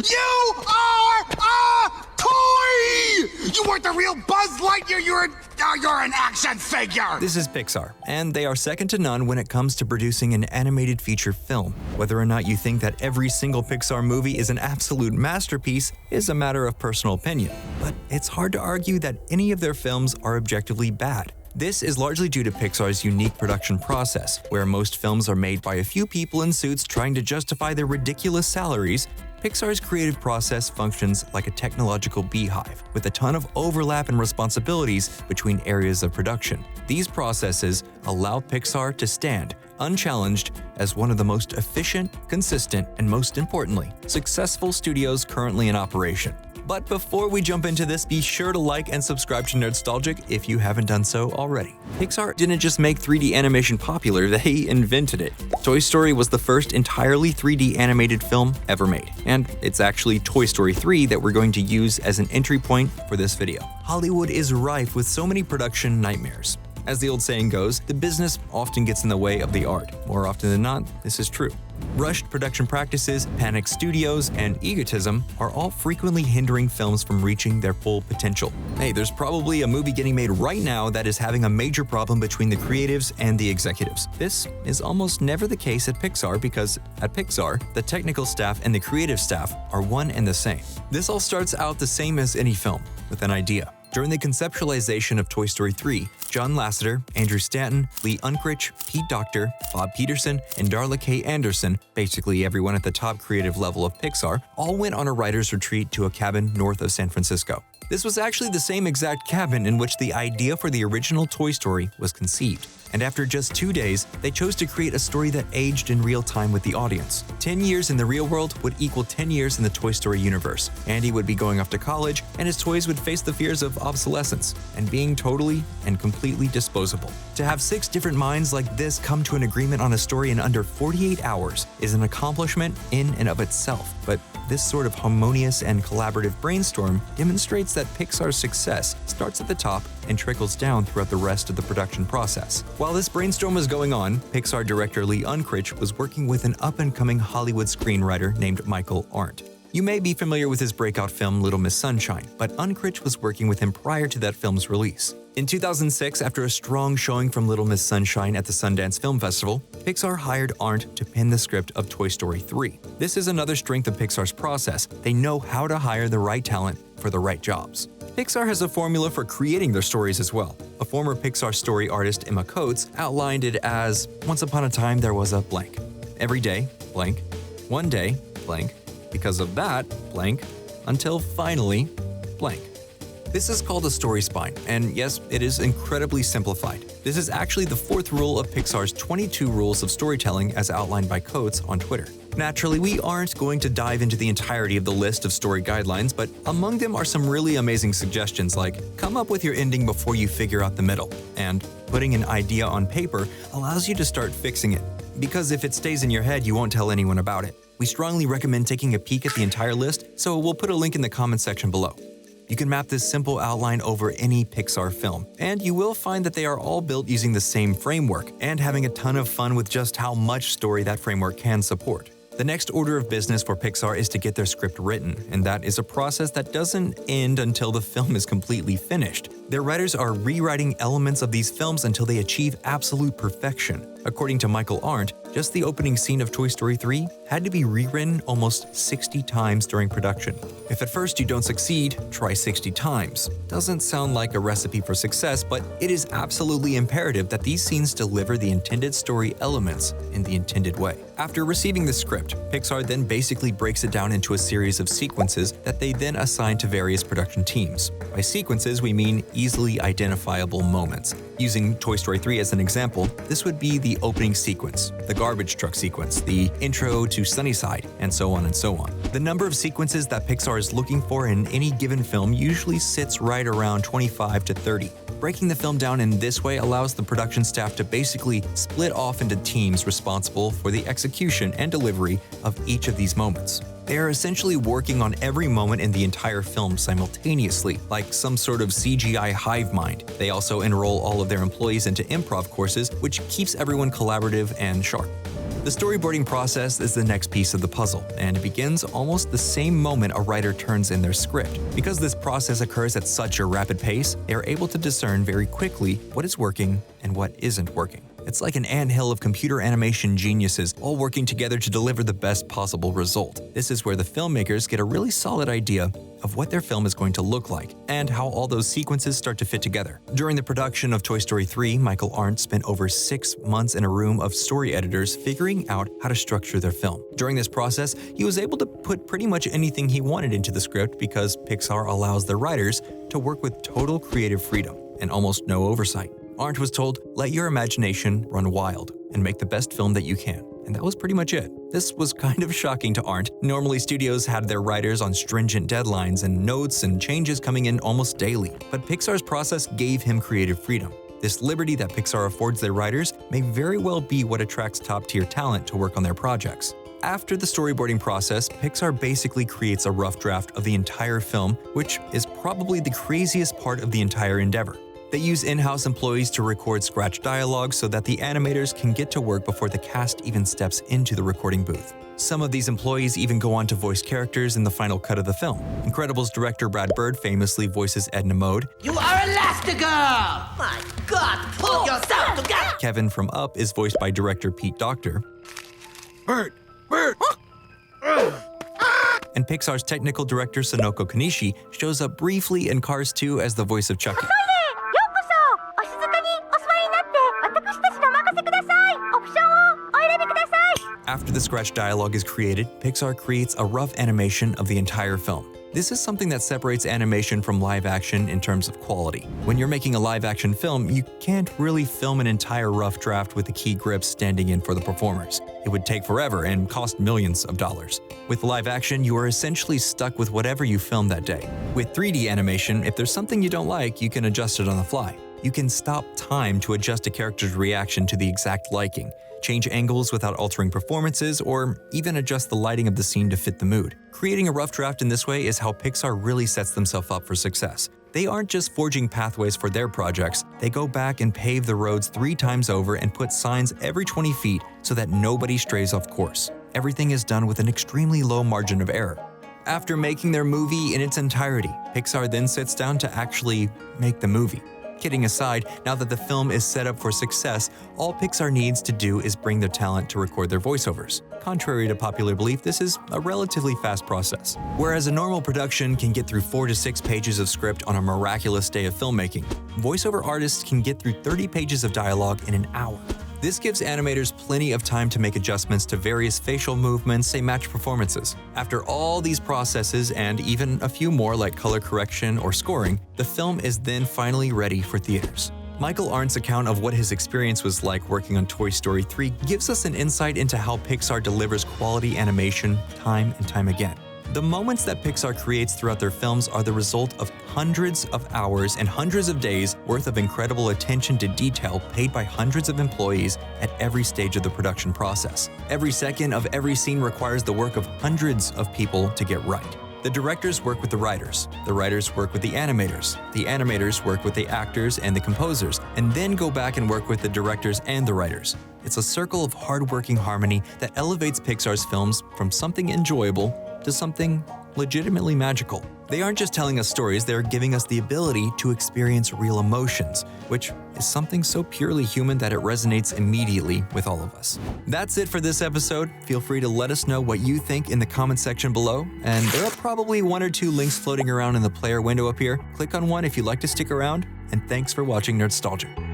You are a toy! You weren't the real Buzz Lightyear, you're an action figure! This is Pixar, and they are second to none when it comes to producing an animated feature film. Whether or not you think that every single Pixar movie is an absolute masterpiece is a matter of personal opinion, but it's hard to argue that any of their films are objectively bad. This is largely due to Pixar's unique production process, where most films are made by a few people in suits trying to justify their ridiculous salaries. Pixar's creative process functions like a technological beehive, with a ton of overlap and responsibilities between areas of production. These processes allow Pixar to stand unchallenged as one of the most efficient, consistent, and most importantly, successful studios currently in operation. But before we jump into this, be sure to like and subscribe to Nerdstalgic if you haven't done so already. Pixar didn't just make 3D animation popular, they invented it. Toy Story was the first entirely 3D animated film ever made, and it's actually Toy Story 3 that we're going to use as an entry point for this video. Hollywood is rife with so many production nightmares. As the old saying goes, the business often gets in the way of the art. More often than not, this is true. Rushed production practices, panicked studios, and egotism are all frequently hindering films from reaching their full potential. Hey, there's probably a movie getting made right now that is having a major problem between the creatives and the executives. This is almost never the case at Pixar because at Pixar, the technical staff and the creative staff are one and the same. This all starts out the same as any film, with an idea. During the conceptualization of Toy Story 3, John Lasseter, Andrew Stanton, Lee Unkrich, Pete Docter, Bob Peterson, and Darla K. Anderson, basically everyone at the top creative level of Pixar, all went on a writer's retreat to a cabin north of San Francisco. This was actually the same exact cabin in which the idea for the original Toy Story was conceived. And after just 2 days, they chose to create a story that aged in real time with the audience. 10 years in the real world would equal 10 years in the Toy Story universe. Andy would be going off to college, and his toys would face the fears of obsolescence and being totally and completely disposable. To have 6 different minds like this come to an agreement on a story in under 48 hours is an accomplishment in and of itself. But this sort of harmonious and collaborative brainstorm demonstrates that Pixar's success starts at the top and trickles down throughout the rest of the production process. While this brainstorm was going on, Pixar director Lee Unkrich was working with an up-and-coming Hollywood screenwriter named Michael Arndt. You may be familiar with his breakout film Little Miss Sunshine, but Unkrich was working with him prior to that film's release. In 2006, after a strong showing from Little Miss Sunshine at the Sundance Film Festival, Pixar hired Arndt to pen the script of Toy Story 3. This is another strength of Pixar's process. They know how to hire the right talent for the right jobs. Pixar has a formula for creating their stories as well. A former Pixar story artist, Emma Coates, outlined it as, once upon a time there was a blank. Every day, blank. One day, blank. Because of that, blank. Until finally, blank. This is called a story spine, and yes, it is incredibly simplified. This is actually the 4th rule of Pixar's 22 rules of storytelling as outlined by Coates on Twitter. Naturally, we aren't going to dive into the entirety of the list of story guidelines, but among them are some really amazing suggestions like come up with your ending before you figure out the middle, and putting an idea on paper allows you to start fixing it. Because if it stays in your head, you won't tell anyone about it. We strongly recommend taking a peek at the entire list, so we'll put a link in the comment section below. You can map this simple outline over any Pixar film, and you will find that they are all built using the same framework and having a ton of fun with just how much story that framework can support. The next order of business for Pixar is to get their script written, and that is a process that doesn't end until the film is completely finished. Their writers are rewriting elements of these films until they achieve absolute perfection. According to Michael Arndt, just the opening scene of Toy Story 3 had to be rewritten almost 60 times during production. If at first you don't succeed, try 60 times. Doesn't sound like a recipe for success, but it is absolutely imperative that these scenes deliver the intended story elements in the intended way. After receiving the script, Pixar then basically breaks it down into a series of sequences that they then assign to various production teams. By sequences, we mean easily identifiable moments. Using Toy Story 3 as an example, this would be the opening sequence, the garbage truck sequence, the intro to Sunnyside, and so on and so on. The number of sequences that Pixar is looking for in any given film usually sits right around 25 to 30. Breaking the film down in this way allows the production staff to basically split off into teams responsible for the execution and delivery of each of these moments. They are essentially working on every moment in the entire film simultaneously, like some sort of CGI hive mind. They also enroll all of their employees into improv courses, which keeps everyone collaborative and sharp. The storyboarding process is the next piece of the puzzle, and it begins almost the same moment a writer turns in their script. Because this process occurs at such a rapid pace, they are able to discern very quickly what is working and what isn't working. It's like an anthill of computer animation geniuses all working together to deliver the best possible result. This is where the filmmakers get a really solid idea of what their film is going to look like and how all those sequences start to fit together. During the production of Toy Story 3, Michael Arndt spent over 6 months in a room of story editors figuring out how to structure their film. During this process, he was able to put pretty much anything he wanted into the script because Pixar allows their writers to work with total creative freedom and almost no oversight. Arndt was told, "Let your imagination run wild and make the best film that you can." And that was pretty much it. This was kind of shocking to Arndt. Normally, studios had their writers on stringent deadlines and notes and changes coming in almost daily. But Pixar's process gave him creative freedom. This liberty that Pixar affords their writers may very well be what attracts top-tier talent to work on their projects. After the storyboarding process, Pixar basically creates a rough draft of the entire film, which is probably the craziest part of the entire endeavor. They use in-house employees to record scratch dialogue so that the animators can get to work before the cast even steps into the recording booth. Some of these employees even go on to voice characters in the final cut of the film. Incredibles director Brad Bird famously voices Edna Mode. You are Elastigirl! My God, pull yourself together! Kevin from Up is voiced by director Pete Docter. Bert! Bert! And Pixar's technical director Sonoko Kanishi shows up briefly in Cars 2 as the voice of Chucky. After the scratch dialogue is created, Pixar creates a rough animation of the entire film. This is something that separates animation from live action in terms of quality. When you're making a live action film, you can't really film an entire rough draft with the key grips standing in for the performers. It would take forever and cost millions of dollars. With live action, you are essentially stuck with whatever you filmed that day. With 3D animation, if there's something you don't like, you can adjust it on the fly. You can stop time to adjust a character's reaction to the exact liking, change angles without altering performances, or even adjust the lighting of the scene to fit the mood. Creating a rough draft in this way is how Pixar really sets themselves up for success. They aren't just forging pathways for their projects, they go back and pave the roads 3 times over and put signs every 20 feet so that nobody strays off course. Everything is done with an extremely low margin of error. After making their movie in its entirety, Pixar then sits down to actually make the movie. Kidding aside, now that the film is set up for success, all Pixar needs to do is bring their talent to record their voiceovers. Contrary to popular belief, this is a relatively fast process. Whereas a normal production can get through 4 to 6 pages of script on a miraculous day of filmmaking, voiceover artists can get through 30 pages of dialogue in an hour. This gives animators plenty of time to make adjustments to various facial movements they match performances. After all these processes and even a few more like color correction or scoring, the film is then finally ready for theaters. Michael Arndt's account of what his experience was like working on Toy Story 3 gives us an insight into how Pixar delivers quality animation time and time again. The moments that Pixar creates throughout their films are the result of hundreds of hours and hundreds of days worth of incredible attention to detail paid by hundreds of employees at every stage of the production process. Every second of every scene requires the work of hundreds of people to get right. The directors work with the writers work with the animators work with the actors and the composers, and then go back and work with the directors and the writers. It's a circle of hard-working harmony that elevates Pixar's films from something enjoyable to something legitimately magical. They aren't just telling us stories, they're giving us the ability to experience real emotions, which is something so purely human that it resonates immediately with all of us. That's it for this episode. Feel free to let us know what you think in the comment section below, and there are probably 1 or 2 links floating around in the player window up here. Click on one if you'd like to stick around, and thanks for watching Nerdstalgic.